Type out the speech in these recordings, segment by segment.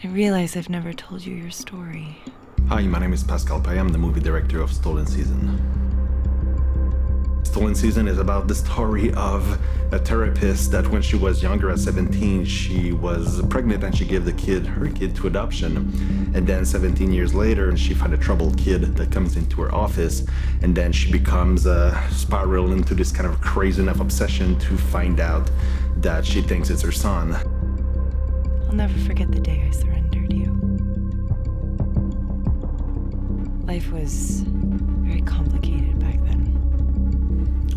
I realize I've never told you your story. Hi, my name is Pascal. I am the movie director of Stolen Season. Stolen Season is about the story of a therapist that when she was younger at 17, she was pregnant and she gave her kid to adoption. And then 17 years later, she found a troubled kid that comes into her office, and then she becomes spiral into this kind of crazy enough obsession to find out that she thinks it's her son. I'll never forget the day I surrendered you. Life was very complicated back then.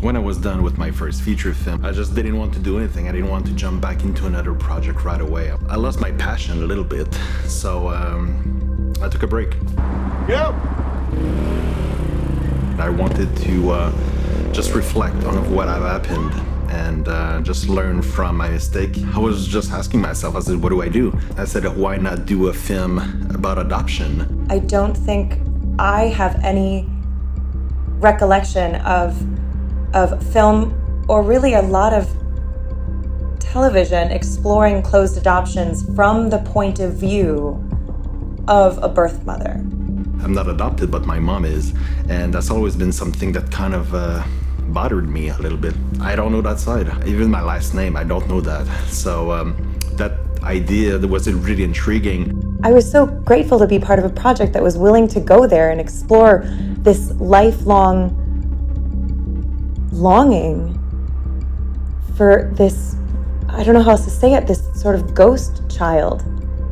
When I was done with my first feature film, I just didn't want to do anything. I didn't want to jump back into another project right away. I lost my passion a little bit, so I took a break. Yep. I wanted to just reflect on what had happened and just learn from my mistake. I was just asking myself, I said, what do I do? I said, why not do a film about adoption? I don't think I have any recollection of film, or really a lot of television, exploring closed adoptions from the point of view of a birth mother. I'm not adopted, but my mom is, and that's always been something that kind of bothered me a little bit. I don't know that side. Even my last name, I don't know that. So that idea was really intriguing. I was so grateful to be part of a project that was willing to go there and explore this lifelong longing for this, I don't know how else to say it, this sort of ghost child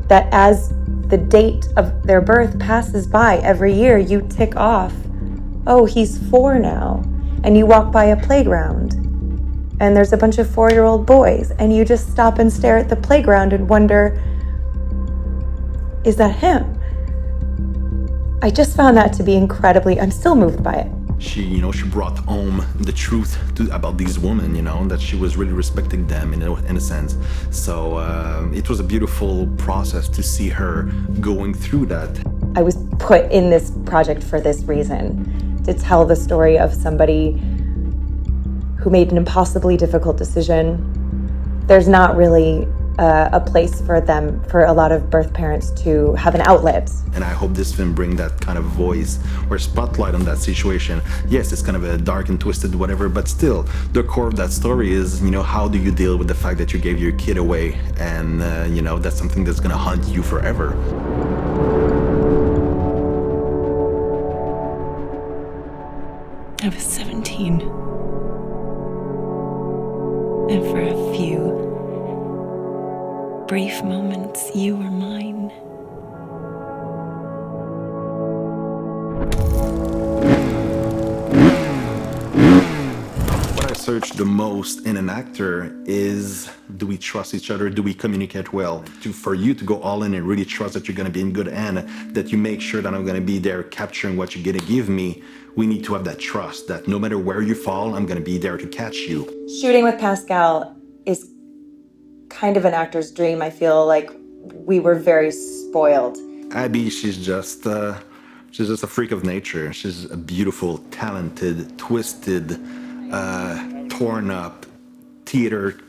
that as the date of their birth passes by every year, you tick off, oh, he's 4 now. And you walk by a playground and there's a bunch of 4-year-old boys and you just stop and stare at the playground and wonder, is that him? I just found that to be I'm still moved by it. She brought home the truth about these women, that she was really respecting them in a sense. So it was a beautiful process to see her going through that. I was put in this project for this reason, to tell the story of somebody who made an impossibly difficult decision. There's not really a place for a lot of birth parents to have an outlet. And I hope this film brings that kind of voice or spotlight on that situation. Yes, it's kind of a dark and twisted whatever, but still, the core of that story is, how do you deal with the fact that you gave your kid away and, that's something that's gonna haunt you forever. I was 17. And for a few brief moments, you were mine. What I search the most in an actor is, do we trust each other? Do we communicate well? For you to go all in and really trust that you're going to be in good hand, that you make sure that I'm going to be there capturing what you're going to give me, we need to have that trust that no matter where you fall, I'm going to be there to catch you. Shooting with Pascal is kind of an actor's dream. I feel like we were very spoiled. Abbey, she's just a freak of nature. She's a beautiful, talented, twisted, torn up, theater,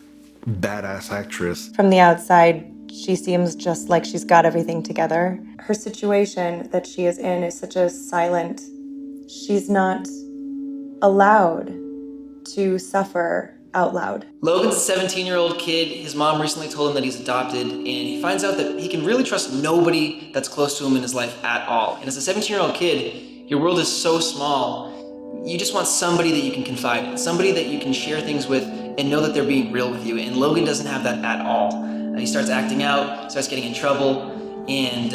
badass actress. From the outside, she seems just like she's got everything together. Her situation that she is in is such a silent, she's not allowed to suffer out loud. Logan's a 17-year-old kid. His mom recently told him that he's adopted, and he finds out that he can really trust nobody that's close to him in his life at all. And as a 17-year-old kid, your world is so small. You just want somebody that you can confide in, somebody that you can share things with and know that they're being real with you. And Logan doesn't have that at all. He starts acting out, starts getting in trouble, and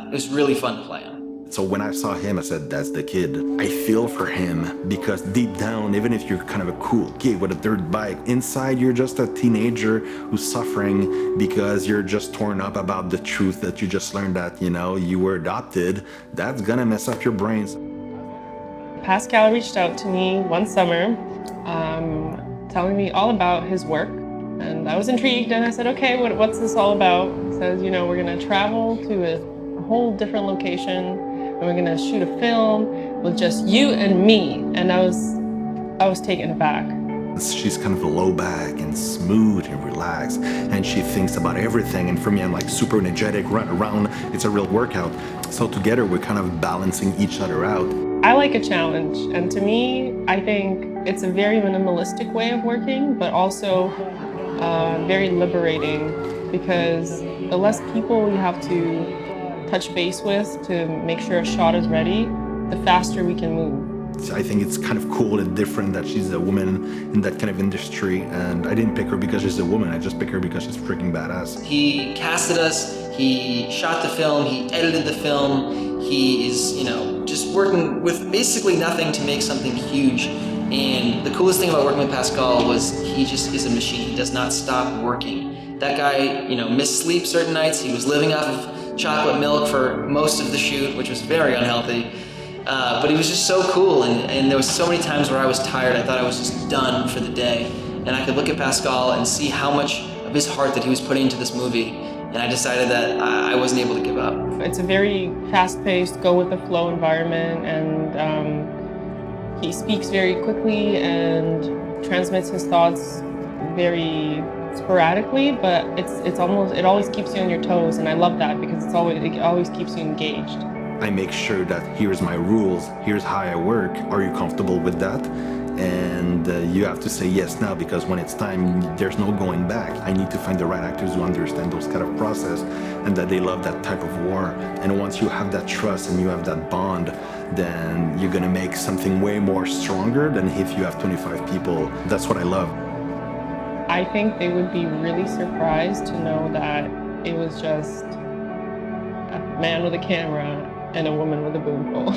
it was really fun to play him. So when I saw him, I said, that's the kid. I feel for him because deep down, even if you're kind of a cool kid with a dirt bike, inside you're just a teenager who's suffering because you're just torn up about the truth that you just learned that, you were adopted. That's gonna mess up your brains. Pascal reached out to me one summer, telling me all about his work. And I was intrigued and I said, okay, what's this all about? He says, we're gonna travel to a whole different location. And we're gonna shoot a film with just you and me. And I was taken aback. She's kind of low back and smooth and relaxed, and she thinks about everything. And for me, I'm like super energetic, run around. It's a real workout. So together, we're kind of balancing each other out. I like a challenge, and to me, I think it's a very minimalistic way of working, but also very liberating, because the less people you have to touch base with to make sure a shot is ready, the faster we can move. I think it's kind of cool and different that she's a woman in that kind of industry, and I didn't pick her because she's a woman, I just picked her because she's freaking badass. He casted us, he shot the film, he edited the film, he is, just working with basically nothing to make something huge. And the coolest thing about working with Pascal was he just is a machine. He does not stop working. That guy, missed sleep certain nights. He was living off of chocolate milk for most of the shoot, which was very unhealthy. But he was just so cool, and there was so many times where I was tired. I thought I was just done for the day. And I could look at Pascal and see how much of his heart that he was putting into this movie. And I decided that I wasn't able to give up. It's a very fast-paced, go-with-the-flow environment, and he speaks very quickly and transmits his thoughts very sporadically, but it always keeps you on your toes, and I love that because it always keeps you engaged. I make sure that here's my rules, here's how I work, are you comfortable with that? And you have to say yes now, because when it's time, there's no going back. I need to find the right actors who understand those kind of process and that they love that type of war. And once you have that trust and you have that bond, then you're gonna make something way more stronger than if you have 25 people. That's what I love. I think they would be really surprised to know that it was just a man with a camera and a woman with a boom pole.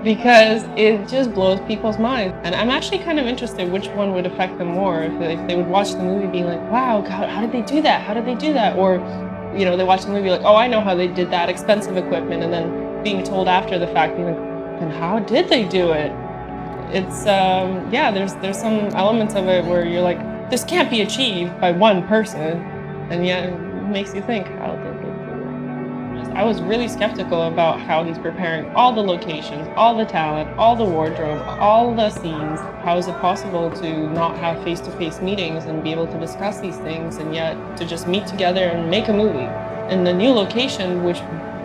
Because it just blows people's minds. And I'm actually kind of interested which one would affect them more. If they would watch the movie being like, wow, God, how did they do that? How did they do that? Or, they watch the movie like, oh, I know how they did that, expensive equipment. And then being told after the fact, being like, then how did they do it? It's, there's some elements of it where you're like, this can't be achieved by one person. And yet it makes you think, how did they do it? I was really skeptical about how he's preparing all the locations, all the talent, all the wardrobe, all the scenes. How is it possible to not have face-to-face meetings and be able to discuss these things, and yet to just meet together and make a movie? In the new location, which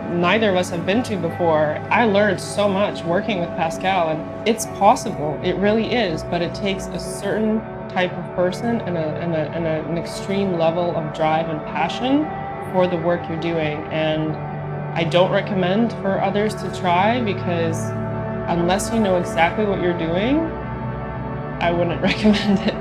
neither of us have been to before, I learned so much working with Pascal, and it's possible, it really is, but it takes a certain type of person and an extreme level of drive and passion for the work you're doing. And I don't recommend for others to try, because unless you know exactly what you're doing, I wouldn't recommend it.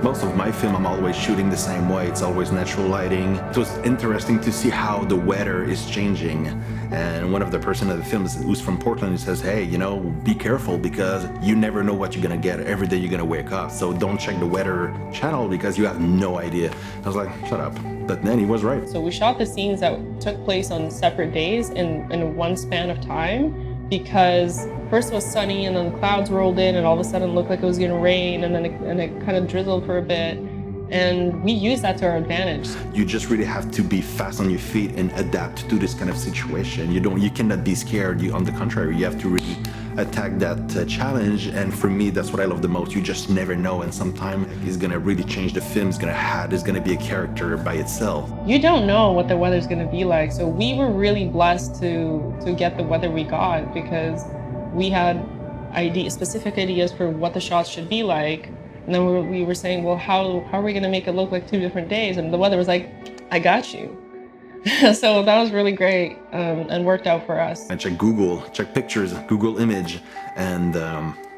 Most of my film, I'm always shooting the same way. It's always natural lighting. It was interesting to see how the weather is changing. And one of the person in the film who's from Portland, he says, hey, be careful, because you never know what you're gonna get. Every day you're gonna wake up. So don't check the weather channel, because you have no idea. I was like, shut up. But then he was right. So we shot the scenes that took place on separate days in one span of time, because first it was sunny and then the clouds rolled in and all of a sudden it looked like it was gonna rain, and then it kind of drizzled for a bit. And we use that to our advantage. You just really have to be fast on your feet and adapt to this kind of situation. You cannot be scared. On the contrary, you have to really attack that challenge. And for me, that's what I love the most. You just never know, and sometimes it's gonna really change the film. It's gonna be a character by itself. You don't know what the weather's gonna be like. So we were really blessed to get the weather we got, because we had specific ideas for what the shots should be like. And then we were saying, well, how are we going to make it look like 2 different days? And the weather was like, I got you. So that was really great, and worked out for us. I check Google, check pictures, Google image, and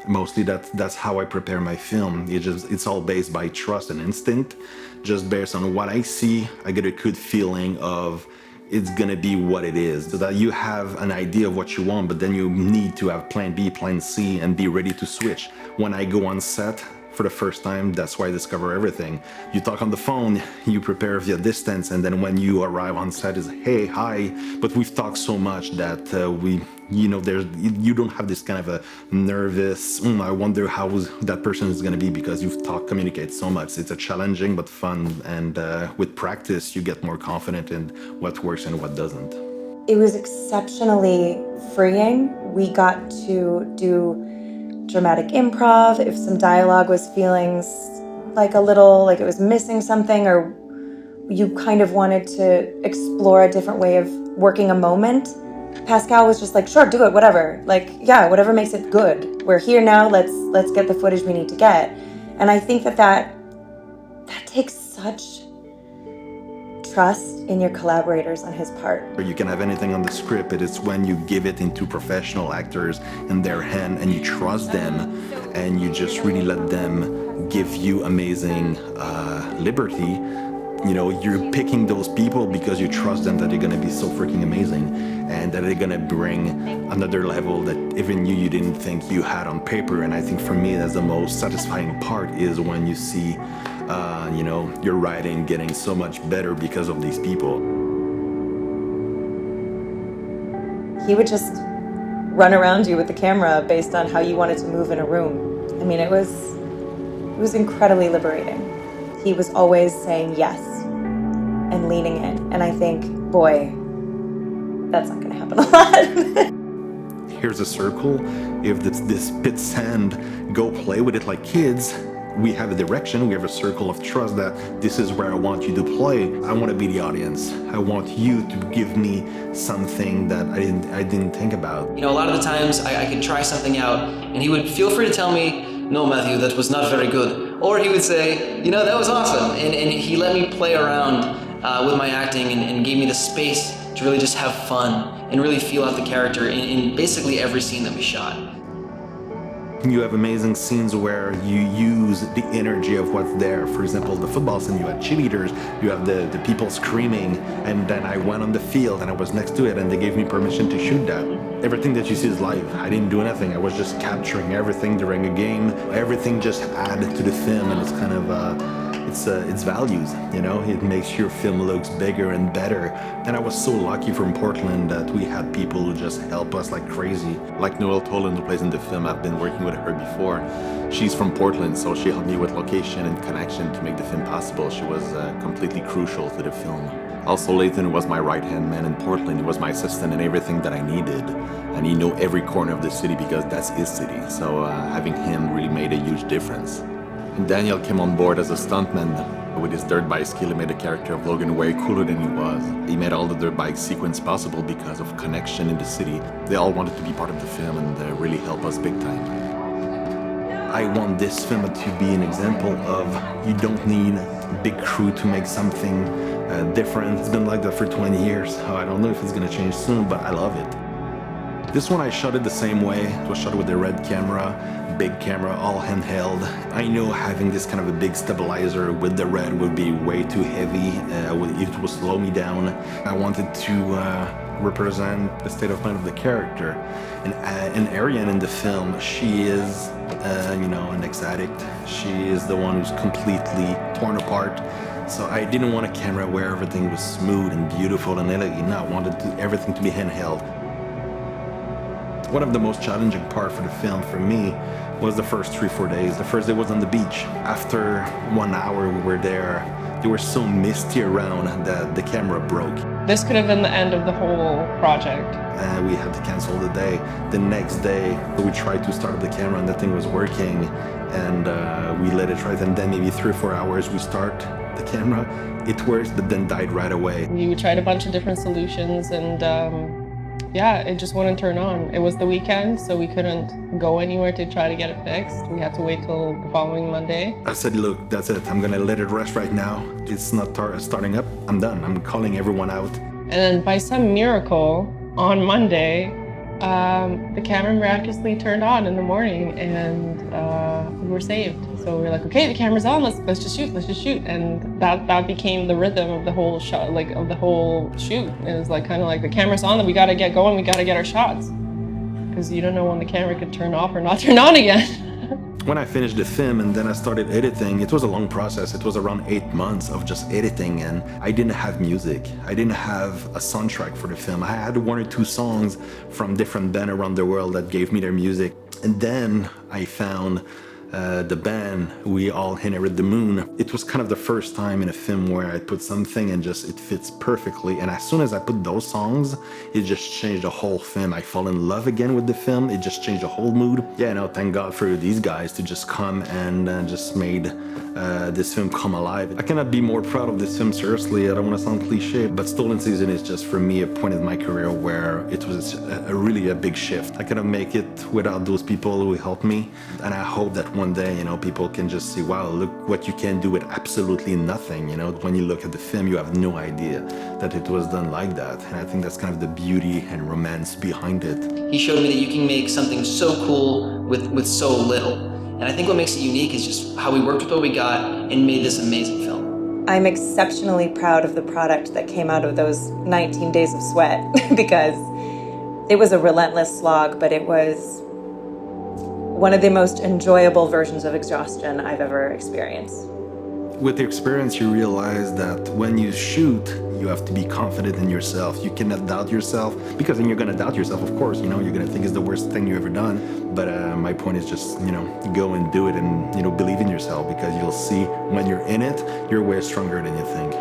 mostly that's how I prepare my film. It's all based by trust and instinct. Just based on what I see, I get a good feeling of it's gonna be what it is, so that you have an idea of what you want, but then you need to have plan B, plan C, and be ready to switch. When I go on set for the first time, that's why I discover everything. You talk on the phone, you prepare via distance, and then when you arrive on set is, hey, hi. But we've talked so much that you don't have this kind of a nervous, I wonder how that person is gonna be, because you've communicate so much. It's a challenging but fun, and with practice, you get more confident in what works and what doesn't. It was exceptionally freeing. We got to do dramatic improv, if some dialogue was feeling like a little, like it was missing something, or you kind of wanted to explore a different way of working a moment, Pascal was just like, sure, do it, whatever. Like, yeah, whatever makes it good. We're here now, let's get the footage we need to get. And I think that takes such trust in your collaborators on his part. You can have anything on the script, but it's when you give it into professional actors in their hand and you trust them and you just really let them give you amazing liberty. You know, you're picking those people because you trust them that they're gonna be so freaking amazing and that they're gonna bring another level that even you didn't think you had on paper. And I think for me, that's the most satisfying part, is when you see, you know, your writing getting so much better because of these people. He would just run around you with the camera based on how you wanted to move in a room. I mean, it was incredibly liberating. He was always saying yes and leaning in. And I think, boy, that's not gonna happen a lot. Here's a circle. If this pit sand, go play with it like kids. We have a direction, we have a circle of trust that this is where I want you to play. I want to be the audience. I want you to give me something that I didn't think about. You know, a lot of the times I could try something out and he would feel free to tell me, no, Matthew, that was not very good. Or he would say, you know, that was awesome. And he let me play around with my acting and gave me the space to really just have fun and really feel out the character in basically every scene that we shot. You have amazing scenes where you use the energy of what's there. For example, the football scene, you had cheerleaders, you have the people screaming, and then I went on the field and I was next to it and they gave me permission to shoot that. Everything that you see is live. I didn't do anything. I was just capturing everything during a game. Everything just added to the film, and it's kind of, it's values, you know? It makes your film looks bigger and better. And I was so lucky from Portland that we had people who just help us like crazy. Like Noelle Toland, who plays in the film, I've been working with her before. She's from Portland, so she helped me with location and connection to make the film possible. She was completely crucial to the film. Also, Lathan was my right-hand man in Portland. He was my assistant in everything that I needed. And he knew every corner of the city because that's his city. So having him really made a huge difference. And Daniel came on board as a stuntman. With his dirt bike skill, he made the character of Logan way cooler than he was. He made all the dirt bike sequence possible because of connection in the city. They all wanted to be part of the film and really help us big time. I want this film to be an example of you don't need a big crew to make something different. It's been like that for 20 years. I don't know if it's gonna change soon, but I love it. This one I shot it the same way. It was shot with the RED camera, big camera, all handheld. I know having this kind of a big stabilizer with the RED would be way too heavy. It would slow me down. I wanted to represent the state of mind of the character. And Ariane in the film, she is, you know, an ex-addict. She is the one who's completely torn apart. So I didn't want a camera where everything was smooth and beautiful and elegant. No, I wanted everything to be handheld. One of the most challenging part for the film for me was the first 3-4 days. The first day was on the beach. After 1 hour we were there, they were so misty around that the camera broke. This could have been the end of the whole project. We had to cancel the day. The next day we tried to start the camera and the thing was working, and we let it right, and then maybe 3 or 4 hours we start the camera. It works, but then died right away. We tried a bunch of different solutions, and yeah, it just wouldn't turn on. It was the weekend, so we couldn't go anywhere to try to get it fixed. We had to wait till the following Monday. I said, look, that's it. I'm gonna let it rest right now. It's not starting up. I'm done. I'm calling everyone out. And then by some miracle, on Monday, the camera miraculously turned on in the morning, and we were saved. So we were like, okay, the camera's on, let's just shoot. And that became the rhythm of the whole shot, like of the whole shoot. It was like kind of like the camera's on, we gotta get going, we gotta get our shots. Because you don't know when the camera could turn off or not turn on again. When I finished the film and then I started editing, it was a long process. It was around 8 months of just editing, and I didn't have music. I didn't have a soundtrack for the film. I had 1 or 2 songs from different bands around the world that gave me their music. And then I found the band, we all inherit the moon. It was kind of the first time in a film where I put something and just it fits perfectly. And as soon as I put those songs, it just changed the whole film. I fall in love again with the film. It just changed the whole mood. Yeah, no, thank God for these guys to just come and just made this film come alive. I cannot be more proud of this film, seriously. I don't want to sound cliche, but Stolen Season is just for me a point in my career where it was really a big shift. I cannot make it without those people who helped me, and I hope that one day, people can just see, wow, look what you can do with absolutely nothing. When you look at the film, you have no idea that it was done like that, and I think that's kind of the beauty and romance behind it. He showed me that you can make something so cool with so little. And I think what makes it unique is just how we worked with what we got and made this amazing film. I'm exceptionally proud of the product that came out of those 19 days of sweat because it was a relentless slog, but it was one of the most enjoyable versions of exhaustion I've ever experienced. With the experience, you realize that when you shoot, you have to be confident in yourself. You cannot doubt yourself, because then you're going to doubt yourself, of course. You're going to think it's the worst thing you've ever done. But my point is just, go and do it and, believe in yourself, because you'll see when you're in it, you're way stronger than you think.